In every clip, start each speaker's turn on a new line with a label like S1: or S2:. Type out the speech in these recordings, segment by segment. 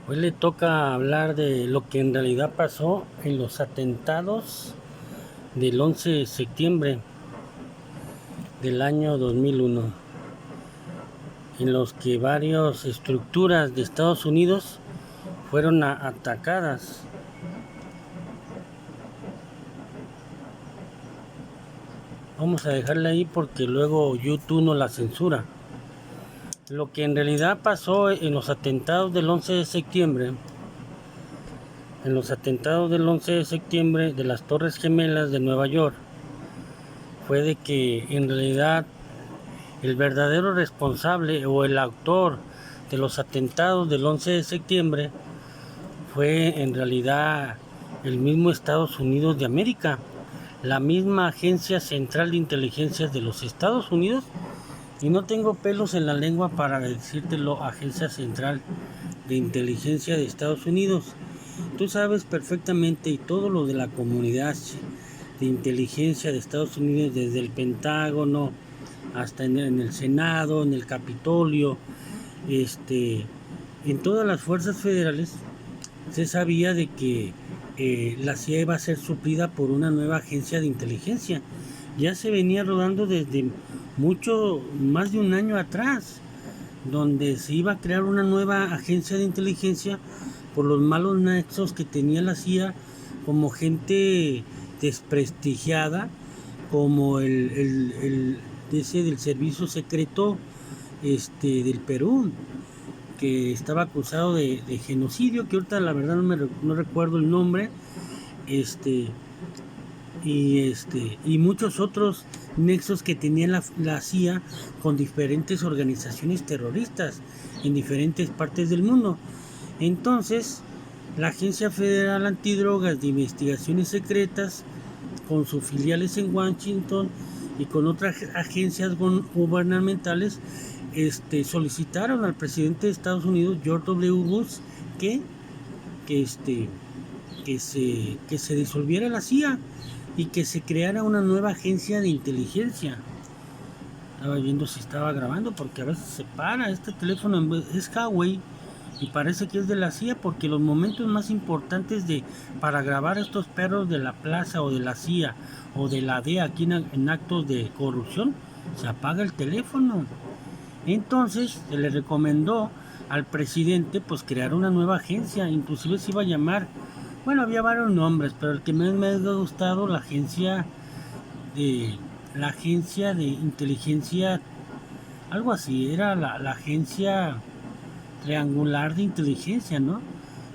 S1: Hoy le toca hablar de lo que en realidad pasó en los atentados del 11 de septiembre del año 2001, en los que varias estructuras de Estados Unidos fueron atacadas. Vamos a dejarla ahí porque luego YouTube no la censura. Lo que en realidad pasó en los atentados del 11 de septiembre, de las Torres Gemelas de Nueva York, fue de que en realidad el verdadero responsable o el autor de los atentados del 11 de septiembre fue en realidad el mismo Estados Unidos de América, la misma Agencia Central de Inteligencia de los Estados Unidos. Y no tengo pelos en la lengua para decírtelo, Agencia Central de Inteligencia de Estados Unidos. Tú sabes perfectamente, y todo lo de la comunidad de inteligencia de Estados Unidos, desde el Pentágono hasta en el Senado, en el Capitolio, en todas las fuerzas federales, se sabía de que la CIA iba a ser suplida por una nueva agencia de inteligencia. Ya se venía rodando desde mucho más de un año atrás, donde se iba a crear una nueva agencia de inteligencia por los malos nexos que tenía la CIA, como gente desprestigiada, como ese del servicio secreto del Perú, que estaba acusado de genocidio, que ahorita la verdad no recuerdo el nombre, y muchos otros nexos que tenía la CIA con diferentes organizaciones terroristas en diferentes partes del mundo. Entonces, la Agencia Federal Antidrogas de Investigaciones Secretas, con sus filiales en Washington y con otras agencias gubernamentales, solicitaron al presidente de Estados Unidos, George W. Bush, que se disolviera la CIA y que se creara una nueva agencia de inteligencia. Estaba viendo si estaba grabando, porque a veces se para. Este teléfono es Huawei y parece que es de la CIA, porque los momentos más importantes para grabar estos perros de la plaza o de la CIA o de la DEA aquí en actos de corrupción, se apaga el teléfono. Entonces se le recomendó al presidente pues crear una nueva agencia, inclusive se iba a llamar, bueno, había varios nombres, pero el que más me ha gustado, la agencia de inteligencia, algo así, era la agencia triangular de inteligencia, ¿no?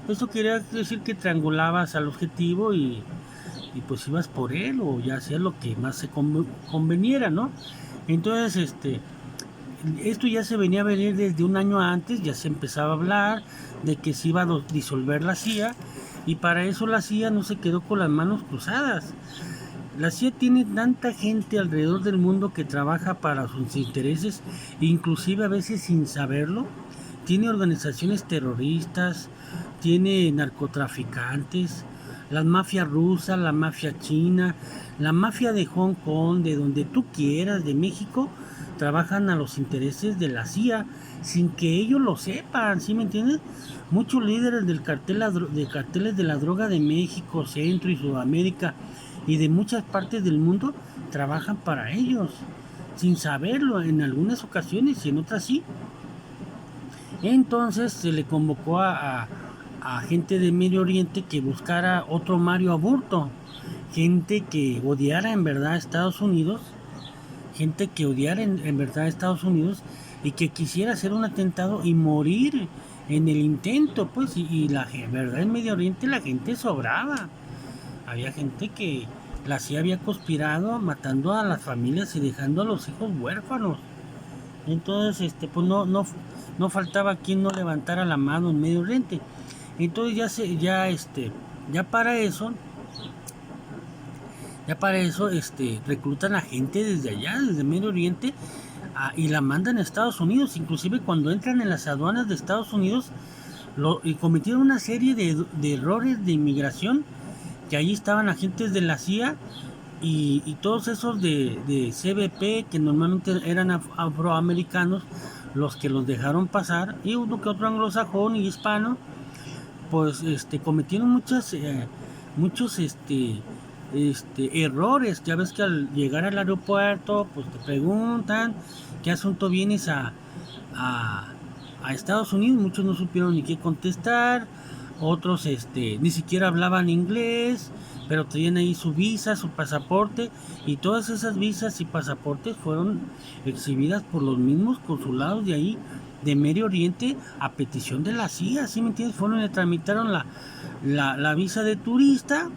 S1: Eso quería decir que triangulabas al objetivo y pues ibas por él, o ya hacías lo que más se conveniera, ¿no? Entonces, esto ya se venía a venir desde un año antes, ya se empezaba a hablar de que se iba a disolver la CIA, y para eso la CIA no se quedó con las manos cruzadas. La CIA tiene tanta gente alrededor del mundo que trabaja para sus intereses, inclusive a veces sin saberlo. Tiene organizaciones terroristas, tiene narcotraficantes, la mafia rusa, la mafia china, la mafia de Hong Kong, de donde tú quieras, de México, trabajan a los intereses de la CIA sin que ellos lo sepan, ¿sí me entiendes? Muchos líderes de carteles de la droga de México, Centro y Sudamérica y de muchas partes del mundo trabajan para ellos, sin saberlo en algunas ocasiones y en otras sí. Entonces se le convocó a gente de Medio Oriente que buscara otro Mario Aburto, gente que odiara en verdad a Estados Unidos, y que quisiera hacer un atentado y morir en el intento, pues, y la verdad en Medio Oriente la gente sobraba. Había gente que la CIA había conspirado matando a las familias y dejando a los hijos huérfanos. Entonces, pues no faltaba quien no levantara la mano en Medio Oriente. Entonces ya para eso reclutan a gente desde allá, desde Medio Oriente, y la mandan a Estados Unidos. Inclusive cuando entran en las aduanas de Estados Unidos, y cometieron una serie de errores de inmigración, que ahí estaban agentes de la CIA y todos esos de CBP, que normalmente eran afroamericanos, los que los dejaron pasar, y uno que otro anglosajón y hispano, pues cometieron muchos errores. Ya ves que al llegar al aeropuerto, pues te preguntan qué asunto vienes a, a Estados Unidos. Muchos no supieron ni qué contestar, otros ni siquiera hablaban inglés, pero traían ahí su visa, su pasaporte, y todas esas visas y pasaportes fueron exhibidas por los mismos consulados de ahí, de Medio Oriente, a petición de la CIA, ¿sí me entiendes? Fueron y tramitaron la visa de turista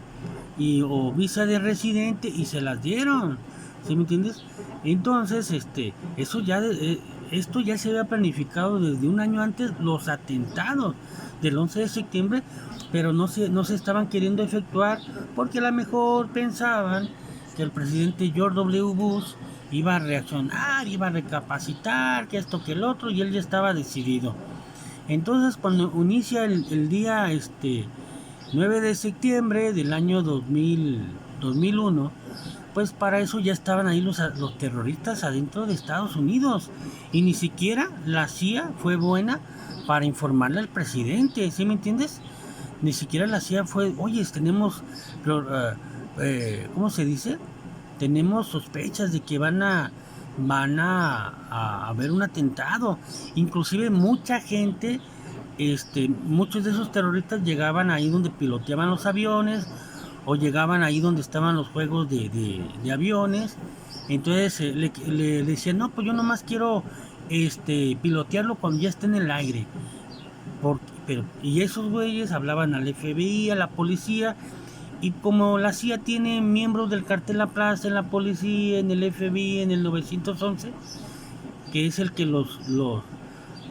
S1: o visa de residente y se las dieron, ¿sí me entiendes? Entonces, esto ya se había planificado desde un año antes, los atentados del 11 de septiembre, pero no se estaban queriendo efectuar porque a lo mejor pensaban que el presidente George W. Bush iba a reaccionar, iba a recapacitar, que esto, que el otro, y él ya estaba decidido. Entonces, cuando inicia el día 9 de septiembre del año 2001, pues para eso ya estaban ahí los terroristas adentro de Estados Unidos. Y ni siquiera la CIA fue buena para informarle al presidente, ¿sí me entiendes? Ni siquiera la CIA fue, oye, tenemos, ¿cómo se dice? Tenemos sospechas de que van a haber un atentado. Inclusive mucha gente, muchos de esos terroristas llegaban ahí donde piloteaban los aviones, o llegaban ahí donde estaban los juegos de aviones. Entonces le decían, no, pues yo nomás quiero pilotearlo cuando ya esté en el aire. Y esos güeyes hablaban al FBI, a la policía, y como la CIA tiene miembros del cartel La Plaza en la policía, en el FBI, en el 911, que es el que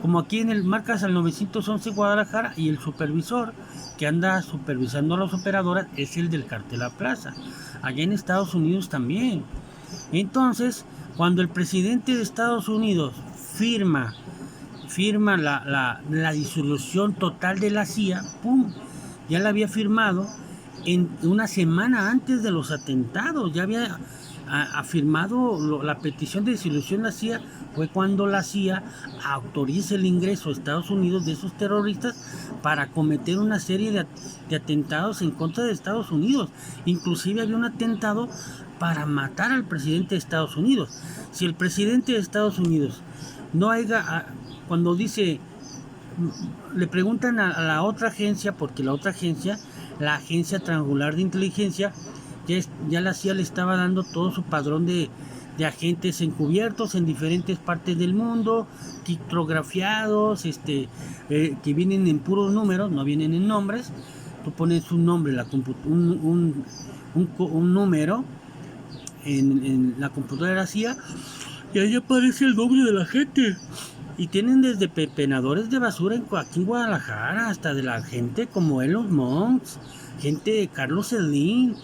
S1: como aquí en el marcas al 911 Guadalajara, y el supervisor que anda supervisando a las operadoras es el del cartel La Plaza, allá en Estados Unidos también. Entonces, cuando el presidente de Estados Unidos firma la disolución total de la CIA, ¡pum!, ya la había firmado en una semana antes de los atentados, ya había afirmado la petición de disolución de la CIA. Fue cuando la CIA autoriza el ingreso a Estados Unidos de esos terroristas para cometer una serie de atentados en contra de Estados Unidos. Inclusive había un atentado para matar al presidente de Estados Unidos. Si el presidente de Estados Unidos no haya, cuando dice, le preguntan a la otra agencia, porque la otra agencia, la Agencia Triangular de Inteligencia, ya la CIA le estaba dando todo su padrón de agentes encubiertos en diferentes partes del mundo, criptografiados, que vienen en puros números, no vienen en nombres. Tú pones un nombre, un número en la computadora de la CIA, y ahí aparece el nombre de la gente. Y tienen desde pepenadores de basura aquí en Guadalajara, hasta de la gente como Elon Musk, gente de Carlos Slim,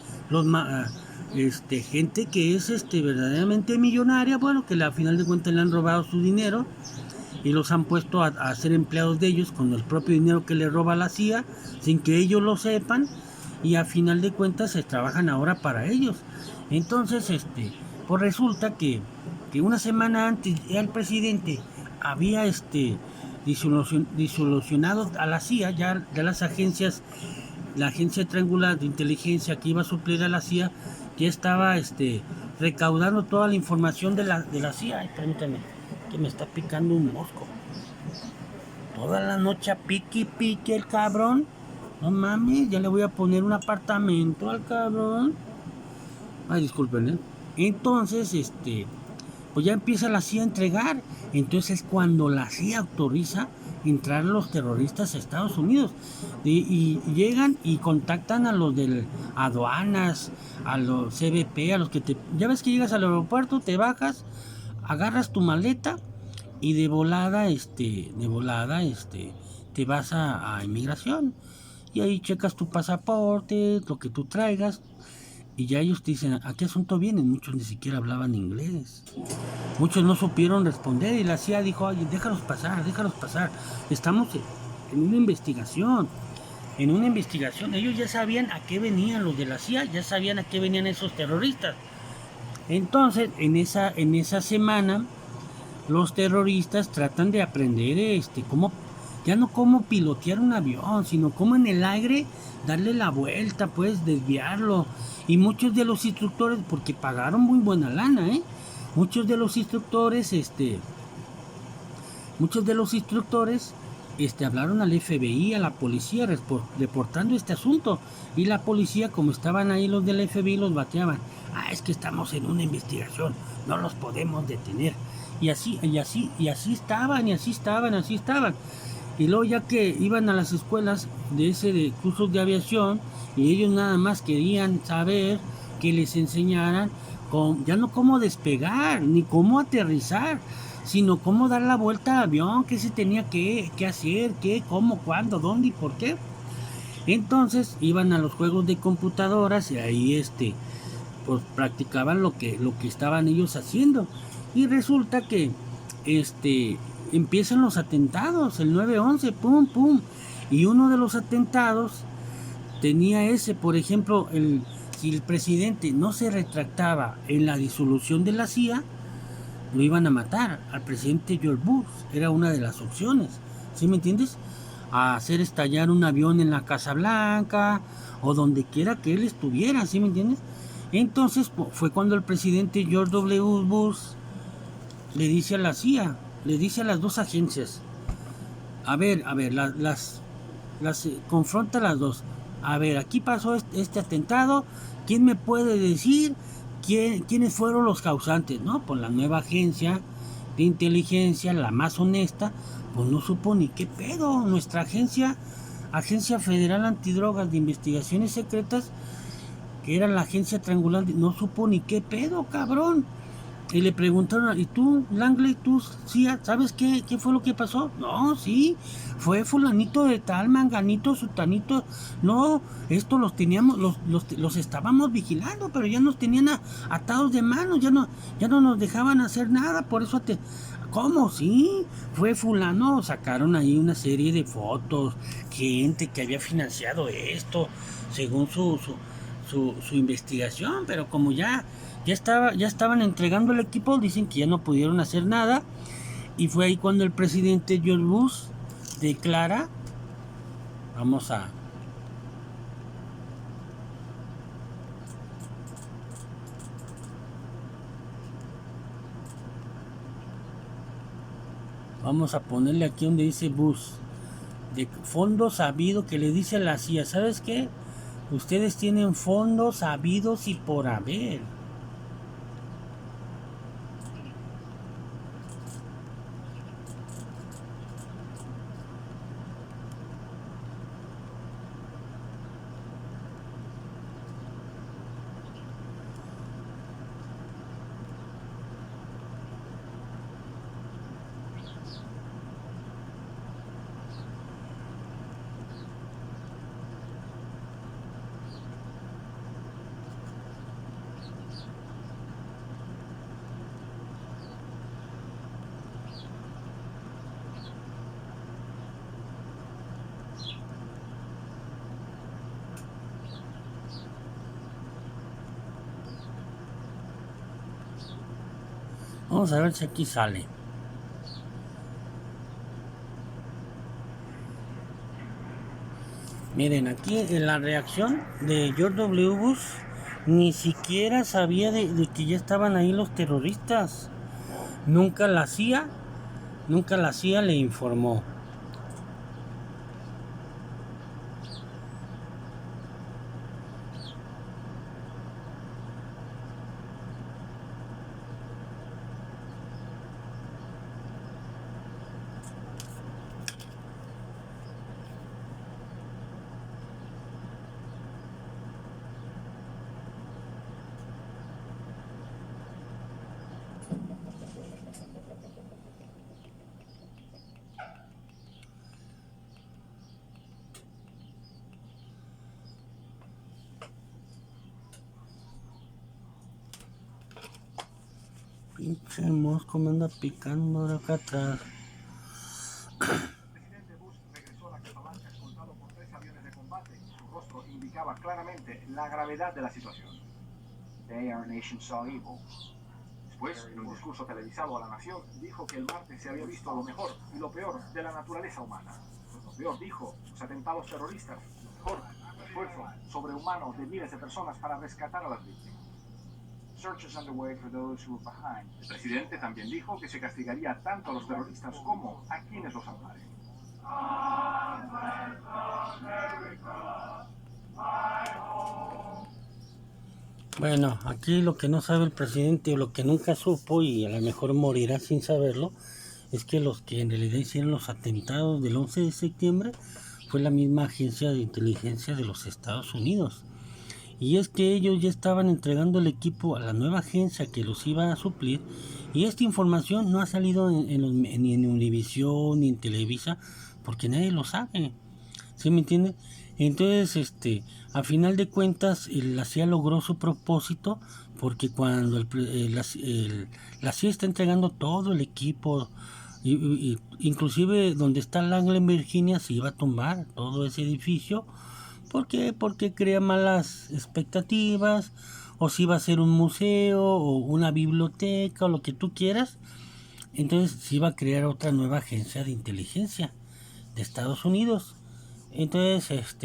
S1: gente que es verdaderamente millonaria, bueno, que a final de cuentas le han robado su dinero y los han puesto a ser empleados de ellos con el propio dinero que le roba la CIA, sin que ellos lo sepan, y a final de cuentas se trabajan ahora para ellos. Entonces, pues resulta que una semana antes ya el presidente había disolucionado a la CIA, ya de las agencias, la agencia triangular de inteligencia que iba a suplir a la CIA, ya estaba recaudando toda la información de la CIA. Ay, permítame, que me está picando un mosco. Toda la noche pique y pique el cabrón. No mames, ya le voy a poner un apartamento al cabrón. Ay, disculpen, Entonces, pues ya empieza la CIA a entregar. Entonces cuando la CIA autoriza entrar los terroristas a Estados Unidos, y llegan y contactan a los de aduanas, a los CBP, a los que ya ves que llegas al aeropuerto, te bajas, agarras tu maleta y de volada te vas a inmigración, y ahí checas tu pasaporte, lo que tú traigas. Y ya ellos te dicen, ¿a qué asunto vienen? Muchos ni siquiera hablaban inglés. Muchos no supieron responder, y la CIA dijo, oye, déjalos pasar. Estamos en una investigación. Ellos ya sabían a qué venían los de la CIA, ya sabían a qué venían esos terroristas. Entonces, en esa semana, los terroristas tratan de aprender cómo ya no cómo pilotear un avión, sino cómo en el aire darle la vuelta, pues desviarlo. Y muchos de los instructores, porque pagaron muy buena lana, muchos de los instructores, hablaron al FBI, a la policía, reportando este asunto. Y la policía, como estaban ahí los del FBI, los bateaban. Es que estamos en una investigación, no los podemos detener. Y así estaban, y así estaban, así estaban. Y luego ya que iban a las escuelas de cursos de aviación, y ellos nada más querían saber que les enseñaran ya no cómo despegar, ni cómo aterrizar, sino cómo dar la vuelta al avión, qué se tenía que hacer, qué, cómo, cuándo, dónde y por qué. Entonces iban a los juegos de computadoras y ahí pues practicaban lo que estaban ellos haciendo. Y resulta que empiezan los atentados, el 9/11, pum, pum. Y uno de los atentados tenía por ejemplo, si el presidente no se retractaba en la disolución de la CIA, lo iban a matar. Al presidente George Bush era una de las opciones, ¿sí me entiendes? A hacer estallar un avión en la Casa Blanca o donde quiera que él estuviera, ¿sí me entiendes? Entonces fue cuando el presidente George W. Bush le dice a la CIA, le dice a las dos agencias, a ver, confronta a las dos. A ver, aquí pasó este atentado, ¿quién me puede decir quiénes fueron los causantes? No, pues la nueva agencia de inteligencia, la más honesta, pues no supo ni qué pedo. Nuestra Agencia Federal Antidrogas de Investigaciones Secretas, que era la agencia triangular, no supo ni qué pedo, cabrón. Y le preguntaron, ¿y tú, Langley, tú sí, sabes qué fue lo que pasó? No, sí, fue fulanito de tal, manganito, sutanito. No, esto los teníamos, los estábamos vigilando, pero ya nos tenían atados de manos, ya no nos dejaban hacer nada, por eso ¿Cómo? Sí, fue fulano, sacaron ahí una serie de fotos, gente que había financiado esto, según su investigación, pero como ya estaban entregando el equipo, dicen que ya no pudieron hacer nada, y fue ahí cuando el presidente George Bush declara, vamos a ponerle aquí donde dice Bush, de fondos sabidos, que le dice a la CIA, ¿sabes qué? Ustedes tienen fondos habidos y por haber. Vamos a ver si aquí sale. Miren, aquí en la reacción de George W. Bush, ni siquiera sabía de que ya estaban ahí los terroristas. Nunca la CIA le informó. Pinche mosco me anda picando de acá atrás.
S2: Presidente Bush regresó a la Casa Blanca escoltado por 3 aviones de combate. Su rostro indicaba claramente la gravedad de la situación. Today our nation saw evil. Después, en un discurso televisado a la nación, dijo que el martes se había visto lo mejor y lo peor de la naturaleza humana. Lo peor, dijo, los atentados terroristas. Lo mejor, el esfuerzo sobrehumano de miles de personas para rescatar a las víctimas. El presidente también dijo que se castigaría tanto a los terroristas como a quienes los amparen.
S1: Bueno, aquí lo que no sabe el presidente o lo que nunca supo y a lo mejor morirá sin saberlo es que los que en realidad hicieron los atentados del 11 de septiembre fue la misma agencia de inteligencia de los Estados Unidos. Y es que ellos ya estaban entregando el equipo a la nueva agencia que los iba a suplir y esta información no ha salido ni en Univisión ni en Televisa porque nadie lo sabe. ¿Sí me entiendes? Entonces, a final de cuentas, la CIA logró su propósito porque cuando la CIA está entregando todo el equipo, inclusive donde está Langley, Virginia, se iba a tumbar todo ese edificio. ¿Por qué? Porque crea malas expectativas, o si iba a ser un museo, o una biblioteca, o lo que tú quieras. Entonces se iba a crear otra nueva agencia de inteligencia de Estados Unidos. Entonces,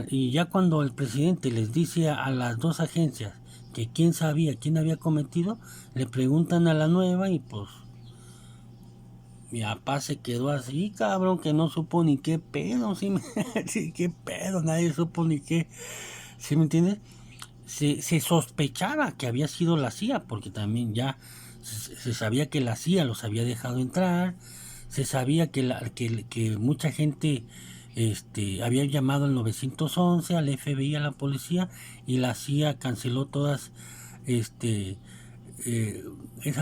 S1: y ya cuando el presidente les dice a las dos agencias que quién sabía, quién había cometido, le preguntan a la nueva y pues mi papá se quedó así, cabrón, que no supo ni qué pedo, ¿sí? Sí, qué pedo, nadie supo ni qué, ¿sí me entiendes? Se sospechaba que había sido la CIA, porque también ya se sabía que la CIA los había dejado entrar, se sabía que mucha gente había llamado al 911, al FBI, a la policía, y la CIA canceló todas esas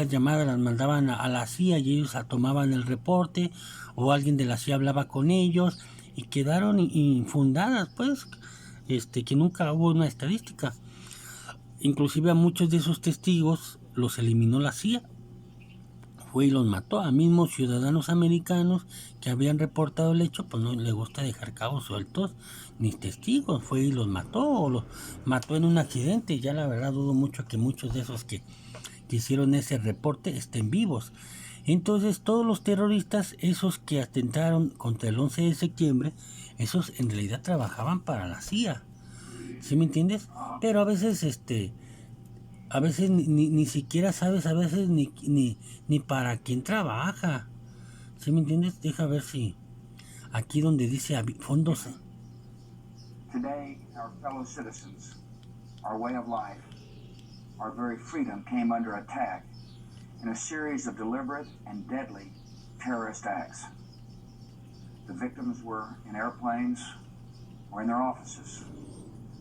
S1: llamadas, las mandaban a la CIA y ellos tomaban el reporte, o alguien de la CIA hablaba con ellos y quedaron infundadas, pues, que nunca hubo una estadística. Inclusive a muchos de esos testigos los eliminó la CIA. Fue y los mató a mismos ciudadanos americanos que habían reportado el hecho, pues no le gusta dejar cabos sueltos ni testigos. Fue y los mató, o los mató en un accidente. Ya la verdad dudo mucho que muchos de esos que hicieron ese reporte estén vivos. Entonces todos los terroristas, esos que atentaron contra el 11 de septiembre, esos en realidad trabajaban para la CIA. ¿Sí me entiendes? Pero a veces ni siquiera sabes, a veces ni para quién trabaja. ¿Sí me entiendes? Deja ver si aquí donde dice fondos.
S2: Today, our fellow citizens, our way of life, our very freedom came under attack in a series of deliberate and deadly terrorist acts. The victims were in airplanes or in their offices.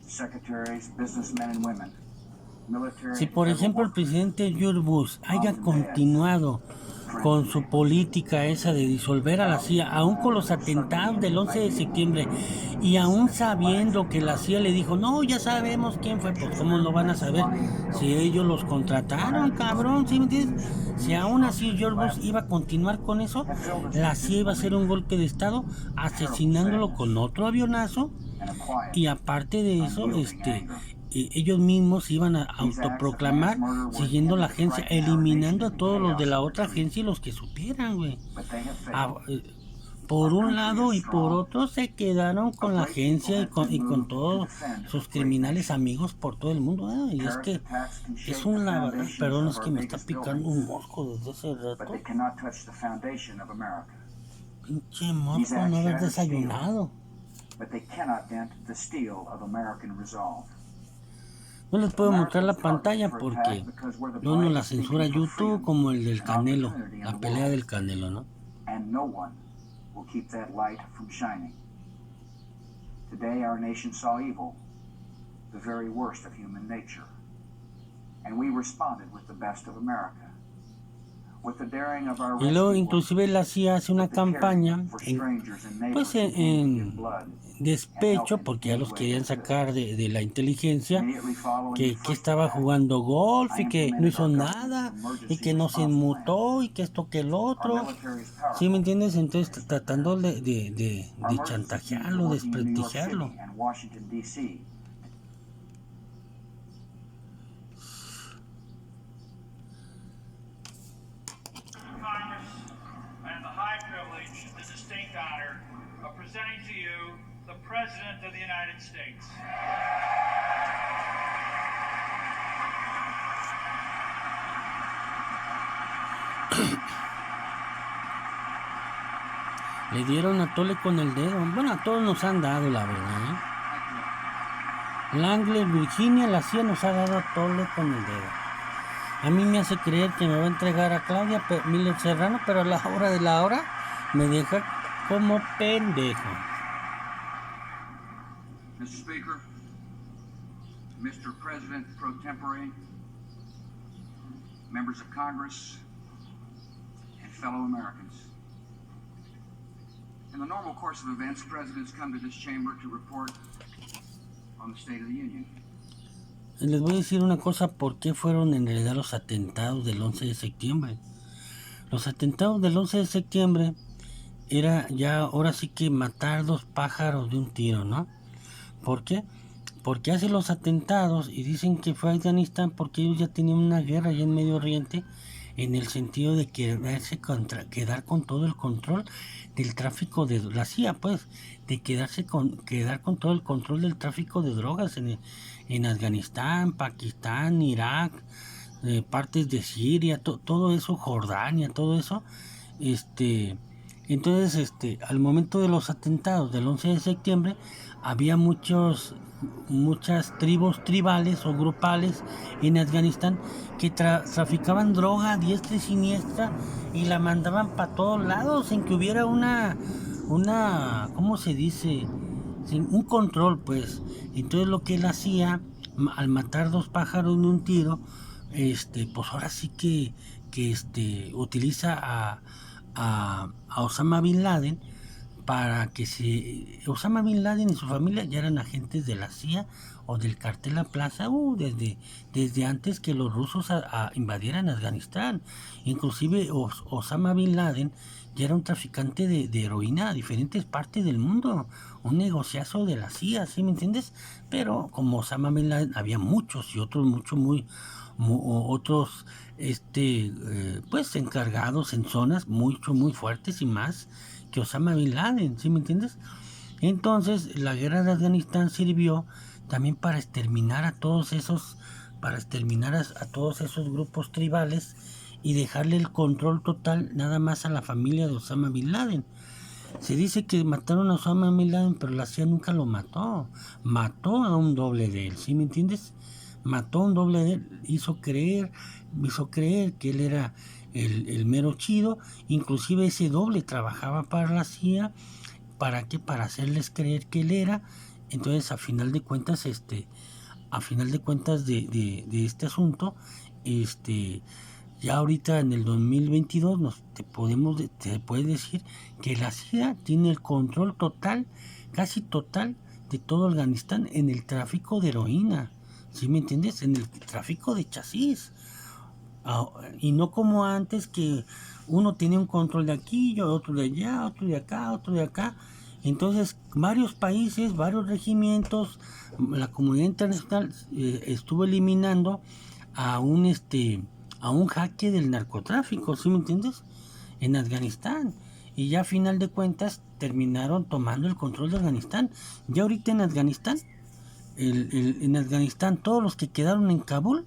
S2: Secretaries, businessmen and women.
S1: Si por ejemplo el presidente George Bush haya continuado con su política esa de disolver a la CIA, aún con los atentados del 11 de septiembre, y aún sabiendo que la CIA le dijo, no, ya sabemos quién fue, pues cómo lo van a saber si ellos los contrataron, cabrón, ¿sí me entiendes? Si aún así George Bush iba a continuar con eso, la CIA iba a hacer un golpe de estado asesinándolo con otro avionazo, y aparte de eso, ellos mismos iban a autoproclamar siguiendo la agencia, eliminando a todos los de la otra agencia y los que supieran, güey. Por un lado y por otro se quedaron con la agencia y con todos sus criminales amigos por todo el mundo. Y es que es un lavadero, perdón, es que me está picando un mosco desde ese rato. Pinche mosco, no haber desayunado. No les puedo mostrar la pantalla porque no nos la censura YouTube, como el del Canelo, la pelea del Canelo, ¿no?
S2: Today our nation saw evil, the very worst of human nature, and we responded with the best of America.
S1: Y luego inclusive la CIA hace una campaña en despecho, porque ya los querían sacar de la inteligencia, que estaba jugando golf y que no hizo nada y que no se inmutó y que esto que el otro, ¿sí me entiendes? Entonces tratando de chantajearlo, desprestigiarlo.
S2: presenting to you the President of the United States.
S1: Le dieron a tole con el dedo. Bueno, a todos nos han dado, la verdad, Langley, Virginia, la CIA nos ha dado a tole con el dedo. A mí me hace creer que me va a entregar a Claudia Miller Serrano, pero a la hora de la hora me deja como pendejo.
S2: Mr. Speaker, Mr. President pro tempore, members of Congress, and fellow Americans. In the normal course of events, presidents come to this chamber to report on the State of the Union.
S1: Les voy a decir una cosa, ¿por qué fueron en realidad los atentados del 11 de septiembre? Los atentados del 11 de septiembre era ya, ahora sí que matar dos pájaros de un tiro, ¿no? ¿Por qué? Porque hacen los atentados y dicen que fue a Afganistán porque ellos ya tenían una guerra allá en Medio Oriente, en el sentido de quedar con todo el control del tráfico de la CIA, pues, de quedar con todo el control del tráfico de drogas en Afganistán, Pakistán, Irak, partes de Siria, todo eso, Jordania, todo eso. Entonces, al momento de los atentados del 11 de septiembre, había muchas tribus tribales o grupales en Afganistán que traficaban droga a diestra y siniestra y la mandaban para todos lados sin que hubiera una ¿cómo se dice? Sin un control, pues. Entonces lo que él hacía al matar dos pájaros de un tiro, pues ahora sí que utiliza a Osama Bin Laden para que Osama Bin Laden y su familia ya eran agentes de la CIA o del cartel La Plaza desde antes que los rusos invadieran Afganistán. Inclusive Osama Bin Laden ya era un traficante de heroína a diferentes partes del mundo, un negociazo de la CIA, ¿sí me entiendes? Pero como Osama Bin Laden había muchos y otros otros pues encargados en zonas muy fuertes y más que Osama Bin Laden, ¿sí me entiendes? Entonces la guerra de Afganistán sirvió también para exterminar a todos esos grupos tribales y dejarle el control total nada más a la familia de Osama Bin Laden. Se dice que mataron a Osama Bin Laden, pero la CIA nunca lo mató. Mató a un doble de él, ¿sí me entiendes? Mató a un doble de él, hizo creer que él era el mero chido. Inclusive ese doble trabajaba para la CIA. ¿Para qué? Para hacerles creer que él era. Entonces, a final de cuentas de este asunto, ya ahorita en el 2022 te puede decir que la CIA tiene el control total, casi total, de todo Afganistán en el tráfico de heroína, ¿sí me entiendes? En el tráfico de chasis. Y no como antes, que uno tenía un control de aquí, otro de allá, otro de acá, otro de acá. Entonces varios países, varios regimientos, la comunidad internacional estuvo eliminando a un jaque del narcotráfico, ¿sí me entiendes? En Afganistán. Y ya a final de cuentas terminaron tomando el control de Afganistán. Ya ahorita en Afganistán, en Afganistán, todos los que quedaron en Kabul,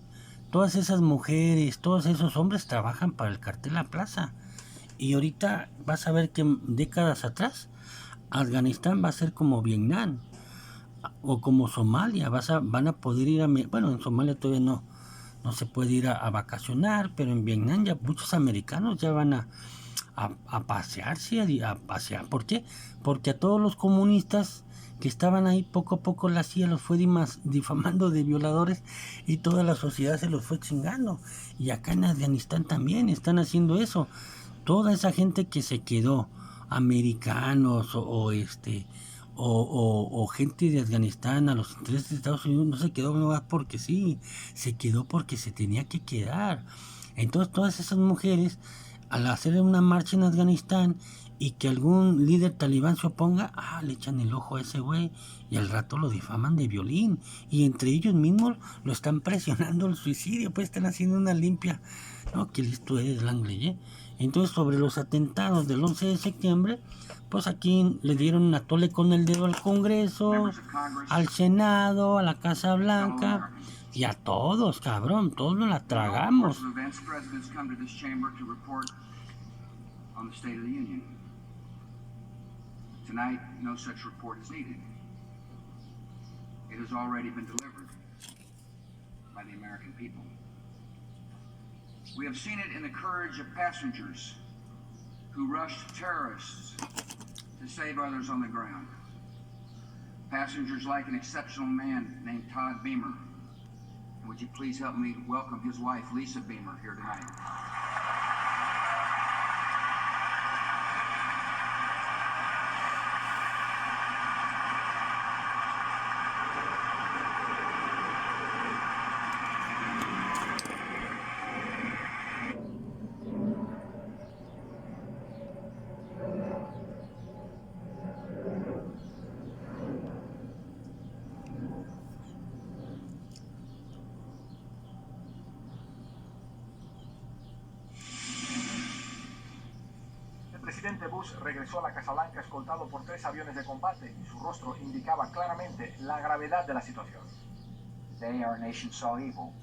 S1: todas esas mujeres, todos esos hombres trabajan para el cartel La Plaza. Y ahorita vas a ver que décadas atrás, Afganistán va a ser como Vietnam o como Somalia. Van a poder ir bueno, en Somalia todavía no se puede ir a vacacionar, pero en Vietnam ya muchos americanos ya van a pasearse, a pasear. ¿Por qué? Porque a todos los comunistas que estaban ahí, poco a poco la CIA los fue difamando de violadores y toda la sociedad se los fue chingando. Y acá en Afganistán también están haciendo eso. Toda esa gente que se quedó, americanos o gente de Afganistán a los intereses de Estados Unidos, no se quedó nomás porque sí, se quedó porque se tenía que quedar. Entonces todas esas mujeres, al hacer una marcha en Afganistán y que algún líder talibán se oponga, le echan el ojo a ese güey y al rato lo difaman de violín, y entre ellos mismos lo están presionando al suicidio, pues están haciendo una limpia. No, qué listo eres, Langley, Entonces, sobre los atentados del 11 de septiembre, pues aquí le dieron a tole con el dedo al Congreso, al Senado, a la Casa Blanca y a todos, cabrón, todos nos la tragamos.
S2: Tonight, no such report is needed. It has already been delivered by the American people. We have seen it in the courage of passengers who rushed terrorists to save others on the ground. Passengers like an exceptional man named Todd Beamer. And would you please help me welcome his wife, Lisa Beamer, here tonight?
S3: El presidente Bush regresó a la Casa Blanca escoltado por 3 aviones de combate y su rostro indicaba claramente la gravedad de la situación.
S2: Today our nation saw evil.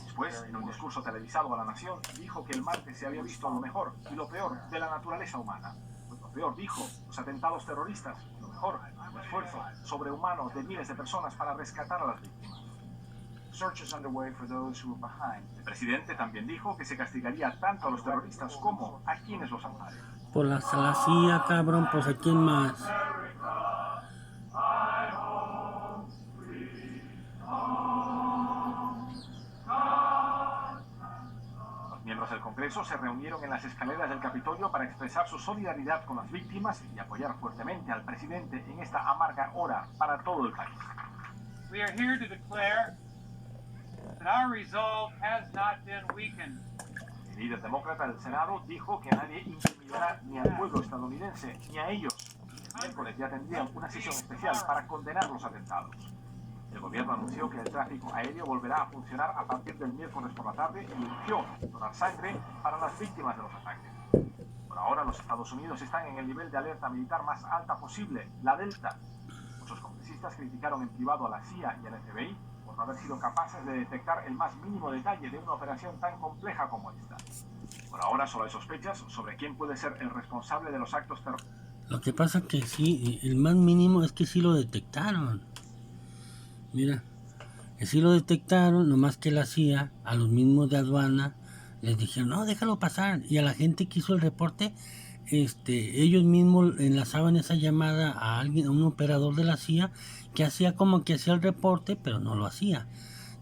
S3: Después, en un discurso televisado a la nación, dijo que el martes se había visto lo mejor y lo peor de la naturaleza humana. Pues lo peor, dijo, los atentados terroristas. Lo mejor, el esfuerzo sobrehumano de miles de personas para rescatar a las víctimas.
S2: Search is underway for those who are behind.
S3: El presidente también dijo que se castigaría tanto a los terroristas como a quienes los amparen.
S1: Por la CIA, cabrón, pues a quién más.
S3: Los miembros del Congreso se reunieron en las escaleras del Capitolio para expresar su solidaridad con las víctimas y apoyar fuertemente al presidente en esta amarga hora para todo el país.
S4: We are here to declare that our resolve has not been weakened.
S3: El líder demócrata del Senado dijo que nadie intimidará ni al pueblo estadounidense ni a ellos. El miércoles ya tendrían una sesión especial para condenar los atentados. El gobierno anunció que el tráfico aéreo volverá a funcionar a partir del miércoles por la tarde y urgió donar sangre para las víctimas de los ataques. Por ahora los Estados Unidos están en el nivel de alerta militar más alta posible, la Delta. Muchos congresistas criticaron en privado a la CIA y al FBI por no haber sido capaces de detectar el más mínimo detalle de una operación tan compleja como esta. Por ahora solo hay sospechas sobre quién puede ser el responsable de los actos terroristas.
S1: Lo que pasa que sí, el más mínimo es que sí lo detectaron. Mira, que sí lo detectaron, nomás que la CIA, a los mismos de aduana, les dijeron, no, déjalo pasar. Y a la gente que hizo el reporte, ellos mismos enlazaban esa llamada a alguien, a un operador de la CIA, que hacía como que hacía el reporte, pero no lo hacía.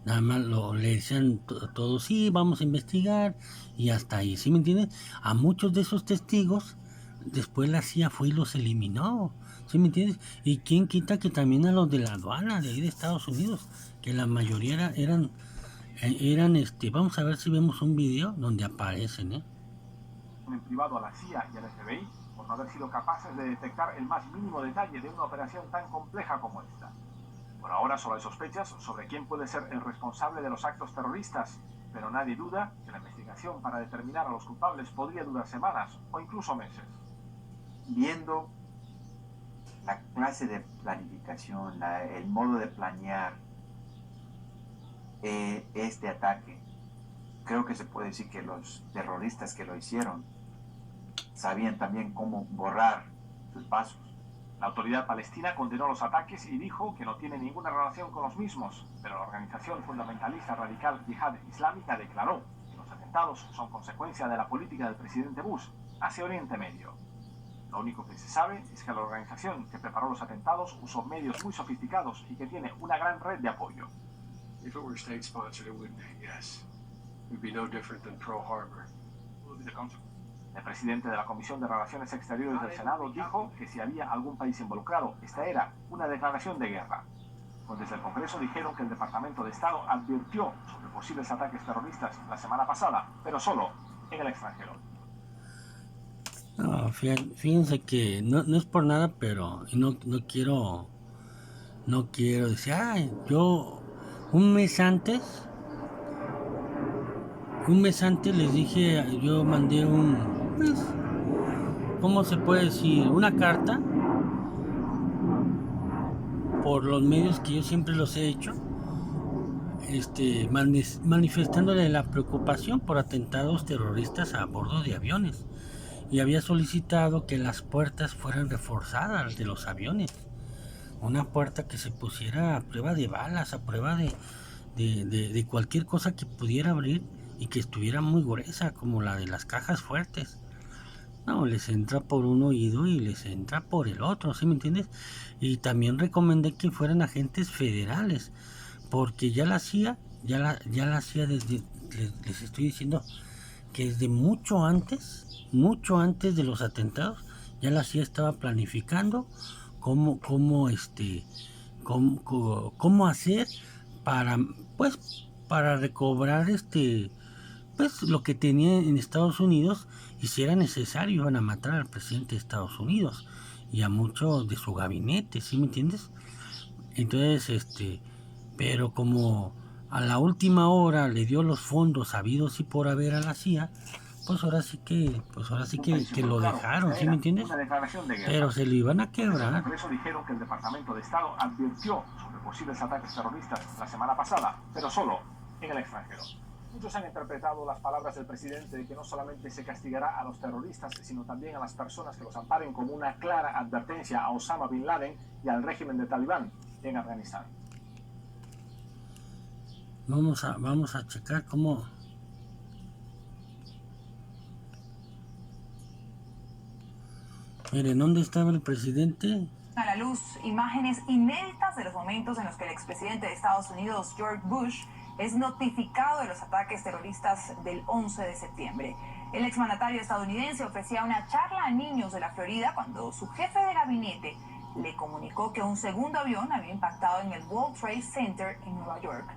S1: Nada más le decían todo, sí, vamos a investigar, y hasta ahí, ¿sí me entiendes? A muchos de esos testigos, después la CIA fue y los eliminó, ¿sí me entiendes? Y quién quita que también a los de la aduana de ahí de Estados Unidos, que la mayoría eran, vamos a ver si vemos un video donde aparecen,
S3: En privado a la CIA y al FBI por no haber sido capaces de detectar el más mínimo detalle de una operación tan compleja como esta. Por ahora solo hay sospechas sobre quién puede ser el responsable de los actos terroristas, pero nadie duda que la investigación para determinar a los culpables podría durar semanas o incluso meses.
S5: Viendo la clase de planificación, el modo de planear este ataque, creo que se puede decir que los terroristas que lo hicieron sabían también cómo borrar sus pasos.
S3: La autoridad palestina condenó los ataques y dijo que no tiene ninguna relación con los mismos, pero la organización fundamentalista radical Yihad Islámica declaró que los atentados son consecuencia de la política del presidente Bush hacia Oriente Medio. Lo único que se sabe es que la organización que preparó los atentados usó medios muy sofisticados y que tiene una gran red de apoyo.
S6: If it were state-sponsored, it would be, yes. It would be no different than Pearl Harbor.
S3: El presidente de la Comisión de Relaciones Exteriores del Senado dijo que si había algún país involucrado, esta era una declaración de guerra. Pues desde el Congreso dijeron que el Departamento de Estado advirtió sobre posibles ataques terroristas la semana pasada, pero solo en el extranjero.
S1: No, fíjense que no es por nada, pero no quiero decir, yo un mes antes un mes antes les dije, yo mandé pues, ¿cómo se puede decir? Una carta por los medios que yo siempre los he hecho, manifestándole la preocupación por atentados terroristas a bordo de aviones, y había solicitado que las puertas fueran reforzadas de los aviones, una puerta que se pusiera a prueba de balas, a prueba de cualquier cosa que pudiera abrir y que estuviera muy gruesa, como la de las cajas fuertes. No, les entra por un oído y les entra por el otro, ¿sí me entiendes? Y también recomendé que fueran agentes federales, porque ya la CIA, ya la CIA desde, les estoy diciendo que desde mucho antes de los atentados, ya la CIA estaba planificando cómo hacer para recobrar pues lo que tenía en Estados Unidos, y si era necesario iban a matar al presidente de Estados Unidos y a muchos de su gabinete, ¿sí me entiendes? Entonces, pero como a la última hora le dio los fondos habidos y por haber a la CIA, pues ahora sí que lo dejaron, ¿sí me entiendes? Pero se lo iban a quebrar.
S3: Por eso dijeron que el Departamento de Estado advirtió sobre posibles ataques terroristas la semana pasada, pero solo en el extranjero. Muchos han interpretado las palabras del presidente de que no solamente se castigará a los terroristas, sino también a las personas que los amparen, como una clara advertencia a Osama Bin Laden y al régimen de Talibán en Afganistán.
S1: Vamos a checar cómo. Miren, ¿dónde estaba el presidente?
S7: A la luz imágenes inéditas de los momentos en los que el expresidente de Estados Unidos, George Bush, es notificado de los ataques terroristas del 11 de septiembre. El exmandatario estadounidense ofrecía una charla a niños de la Florida cuando su jefe de gabinete le comunicó que un segundo avión había impactado en el World Trade Center en Nueva York.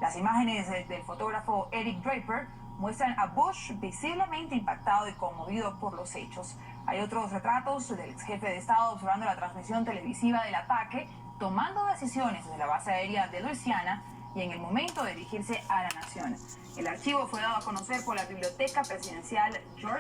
S7: Las imágenes del fotógrafo Eric Draper muestran a Bush visiblemente impactado y conmovido por los hechos. Hay otros retratos del ex jefe de Estado observando la transmisión televisiva del ataque, tomando decisiones desde la base aérea de Luisiana y en el momento de dirigirse a la nación. El archivo fue dado a conocer por la Biblioteca Presidencial George